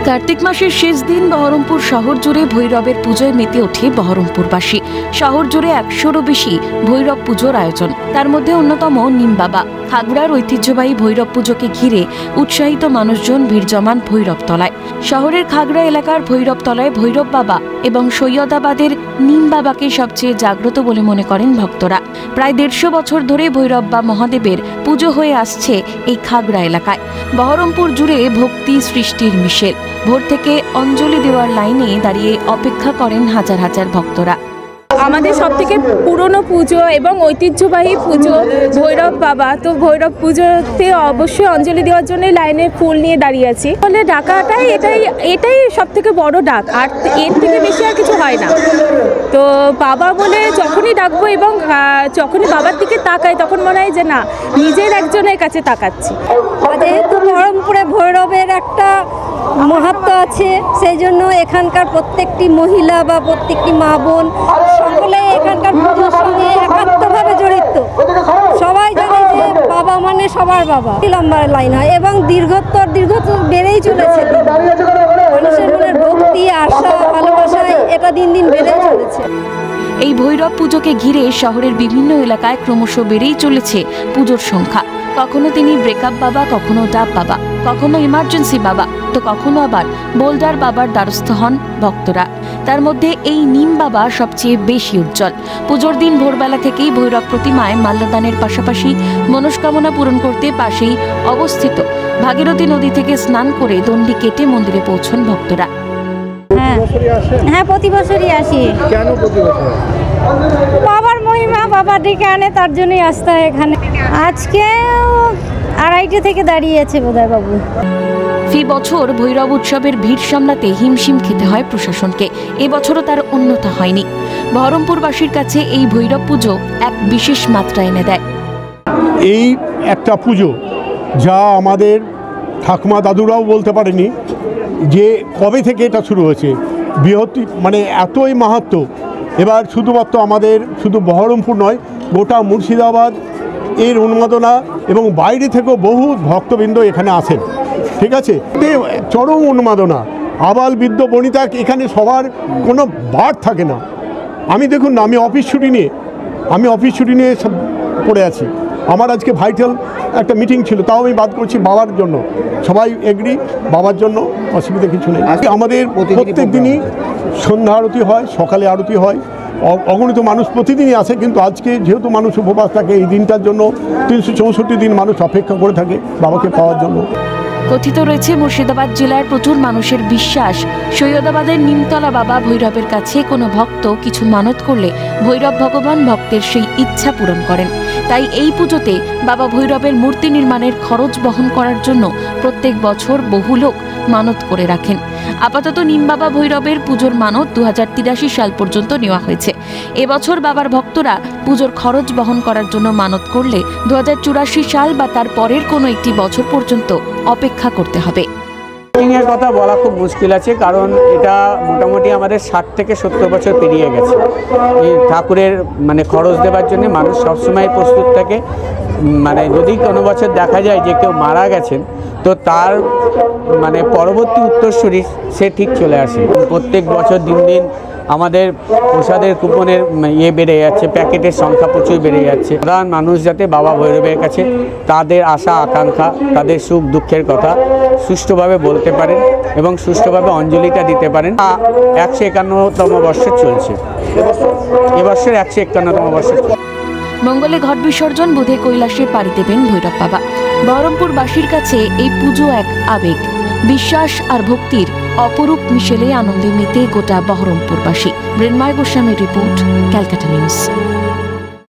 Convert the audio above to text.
কার্তিক মাসের শেষ দিন বহরমপুর শহর জুড়ে ভৈরবের পুজোয় মেতে ওঠে বহরমপুরবাসী। শহর জুড়ে 100-রও বেশি ভৈরব পুজোর আয়োজন। তার মধ্যে অন্যতম নিম বাবা। খাগড়ার ঐতিহ্যবাহী ভৈরব পুজোকে ঘিরে উৎসাহিত মানুষজন ভিড় জমান ভৈরবতলায়। শহরের খাগড়া এলাকার ভৈরবতলায় ভৈরব বাবা এবং সৈয়দাবাদের নিম বাবাকে সবচেয়ে জাগ্রত বলে মনে করেন ভক্তরা। প্রায় 150 বছর ধরে ভৈরব বা মহাদেবের পুজো হয়ে আসছে এই খাগড়া এলাকায়। বহরমপুর জুড়ে ভক্তি সৃষ্টির মিশেল। ভোর থেকে অঞ্জলি দেওয়ার লাইনে দাঁড়িয়ে অপেক্ষা করেন হাজার হাজার ভক্তরা। আমাদের সবথেকে পুরনো পুজো এবং ঐতিহ্যবাহী পুজো ভৈরব বাবা। তো ভৈরব পুজোতে অবশ্যই অঞ্জলি দেওয়ার জন্য লাইনে ফুল নিয়ে দাঁড়িয়ে আছি। ফলে ডাকাটাই এটাই সবথেকে বড় ডাক, আর এর থেকে বেশি আর কিছু হয় না। তো বাবা বলে যখনই ডাকবো এবং যখনই বাবার দিকে তাকাই তখন মনে হয় যে না, নিজের একজনের কাছে তাকাচ্ছি। যেহেতু বহরমপুরে ভৈরবের একটা মাহাত্ম্য আছে, সেই জন্য এখানকার প্রত্যেকটি মহিলা বা প্রত্যেকটি মা বোন সকলে এখানকার পুজোর সঙ্গে একাত্মভাবে জড়িত। সবাই জানে যে বাবা মানে সবার বাবা। লম্বা লাইন হয় এবং দীর্ঘতর বেড়েই চলেছে। মানুষের মনের ভক্তি, আশা, ভালোবাসায় এটা দিন দিন বেড়েই চলেছে। এই ভৈরব পুজোকে ঘিরে শহরের বিভিন্ন এলাকায় ক্রমশ বেড়েই চলেছে পুজোর সংখ্যা। কখনো তিনি ব্রেকআপ বাবা, কখনো ডাব বাবা, কখনো ইমার্জেন্সি বাবা, তো কখনো আবার বোল্ডার বাবার দ্বারস্থ হন ভক্তরা। তার মধ্যে এই নিম বাবা সবচেয়ে বেশি উজ্জ্বল। পুজোর দিন ভোরবেলা থেকেই ভৈরব প্রতিমায় মাল্যদানের পাশাপাশি মনস্কামনা পূরণ করতে পাশেই অবস্থিত ভাগীরথী নদী থেকে স্নান করে দণ্ডি কেটে মন্দিরে পৌঁছন ভক্তরা। হ্যাঁ, প্রতি বছরই আসি। কেন প্রতি বছর? বাবার মহিমা, বাবা ডেকে আনে, তার জন্যই আসতে হয় এখানে। আজকে 2:30 থেকে দাঁড়িয়েছে বোধহয় বাবু। ফি বছর ভৈরব উৎসবের ভিড় সামলাতে হিমশিম খেতে হয় প্রশাসনকে। এবছরও তার অন্যথা হয়নি। বহরমপুরবাসীর কাছে এই ভৈরব পুজো এক বিশেষ মাত্রা এনে দেয়। এই একটা পুজো যা আমাদের ঠাকুমা দাদুরাও বলতে পারেনি যে কবে থেকে এটা শুরু হয়েছে। মানে এতই মাহাত্ম্য। এবার শুধুমাত্র আমাদের শুধু বহরমপুর নয়, গোটা মুর্শিদাবাদ এর উন্মাদনা এবং বাইরে থেকেও বহু ভক্তবৃন্দ এখানে আসেন। ঠিক আছে, চরম উন্মাদনা, আবাল বৃদ্ধ বনিতা, এখানে সবার কোনো বার থাকে না। আমি দেখুন না, আমি অফিস ছুটি নিয়ে সব পড়ে আছি। আমার আজকে ভাইটাল একটা মিটিং ছিল, তাও আমি বাদ করছি বাবার জন্য। সবাই এগ্রি, বাবার জন্য অসুবিধা কিছু নেই। আমাদের প্রত্যেক দিনই সন্ধ্যা আরতি হয়, সকালে আরতি হয়। অগণিত মানুষ প্রতিদিনই আসে, কিন্তু আজকে যেহেতু মানুষ উপবাস থাকে, এই দিনটার জন্য 364 দিন মানুষ অপেক্ষা করে থাকে বাবাকে পাওয়ার জন্য। কথিত রয়েছে মুর্শিদাবাদ জেলার প্রচুর মানুষের বিশ্বাস, সৈয়দাবাদের নিমতলা বাবা ভৈরবের কাছে কোনো ভক্ত কিছু মানত করলে ভৈরব ভগবান ভক্তের সেই ইচ্ছা পূরণ করেন। তাই এই পুজোতে বাবা ভৈরবের মূর্তি নির্মাণের খরচ বহন করার জন্য প্রত্যেক বছর বহু লোক মানত করে রাখেন। আপাতত নিম বাবা ভৈরবের পুজোর মানত 2083 সাল পর্যন্ত নেওয়া হয়েছে। এবছর বাবার ভক্তরা পুজোর খরচ বহন করার জন্য মানত করলে 2084 সাল বা তার পরের কোনো একটি বছর পর্যন্ত অপেক্ষা করতে হবে। এর কথা বলা খুব মুশকিল আছে, কারণ এটা মোটামুটি আমাদের 60 থেকে 70 বছর পেরিয়ে গেছে। এই ঠাকুরের খরচ দেওয়ার জন্য মানুষ সবসময় প্রস্তুত থাকে। যদি কোনো বছর দেখা যায় যে কেউ মারা গেছেন, তো তার পরবর্তী উত্তরসূরি সে ঠিক চলে আসে। প্রত্যেক বছর দিন দিন আমাদের প্রসাদের কুপনের বেড়ে যাচ্ছে, প্যাকেটের সংখ্যা প্রচুর বেড়ে যাচ্ছে। সাধারণ মানুষ যাতে বাবা ভৈরবের কাছে তাদের আশা আকাঙ্ক্ষা, তাদের সুখ দুঃখের কথা সুষ্ঠুভাবে বলতে পারেন এবং সুষ্ঠুভাবে অঞ্জলিটা দিতে পারেন। 151তম বর্ষ চলছে, এবছর 151তম বর্ষ। মঙ্গলে ঘট বিসর্জন, বুধে কৈলাসে পাড়ি দেবেন ভৈরব বাবা। বহরমপুরবাসীর কাছে এই পুজো এক আবেগ, বিশ্বাস আর ভক্তির অপরূপ মিশেলে আনন্দে মেতে গোটা বহরমপুরবাসী। মৃন্ময় গোস্বামীর রিপোর্ট, ক্যালকাটা নিউজ।